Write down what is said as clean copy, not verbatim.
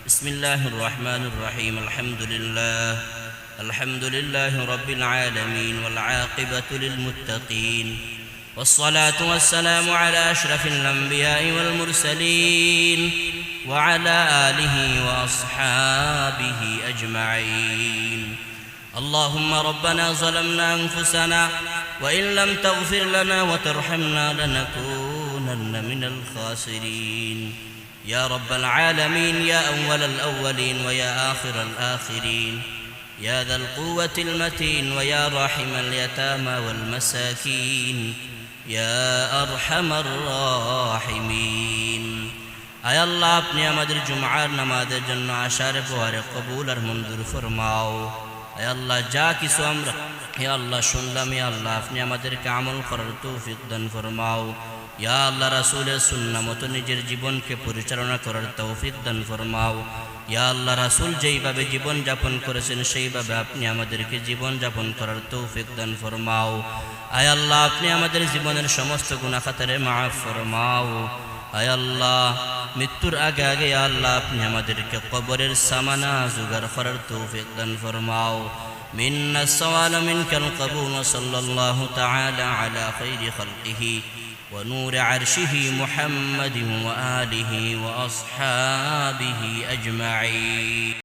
بسم الله الرحمن الرحيم الحمد لله رب العالمين والعاقبة للمتقين والصلاة والسلام على أشرف الأنبياء والمرسلين وعلى آله وأصحابه أجمعين. اللهم ربنا ظلمنا أنفسنا وإن لم تغفر لنا وترحمنا لنكونن من الخاسرين. يا رب العالمين، يا أول الأولين ويا آخر الآخرين، يا ذا القوة المتين ويا راحم اليتامى والمساكين، يا أرحم الراحمين। আয় আল্লাহ, আপনি আমাদের জুমআর নামাজের জন্য আশার পরে কবুল আর মঞ্জুর ফরমাও। আয় আল্লাহ, যা কিছু আমরা হে আল্লাহ শুনলাম, হে আল্লাহ আপনি আমাদেরকে আমল করার তৌফিক দান ফরমাও। ইয়া আল্লাহ, রাসূলের সুন্নাহ মতো নিজের জীবনকে পরিচালনা করার তৌফিক দান ফরমাও। ইয়া আল্লাহ, রাসূল যেইভাবে জীবন যাপন করেছেন সেইভাবে আপনি আমাদেরকে জীবন যাপন করার তৌফিক দান ফরমাও। আয় আল্লাহ, আপনি আমাদের জীবনের সমস্ত গুনাহ খাতারে মাফ ফরমাও। আয় আল্লাহ, মৃত্যুর আগে আগে ইয়া আল্লাহ আপনি আমাদেরকে কবরের সামানা জোগাড় করার তৌফিক দান ফরমাও। মিন্না সওয়াল মিনকাল কবুল ওয়া সাল্লাল্লাহু তাআলা আলা খায়রি খালকিহি ওয়া নূরি আরশিহি মুহাম্মাদিন ওয়া আলিহি ওয়া আসহাবিহি আজমাঈন।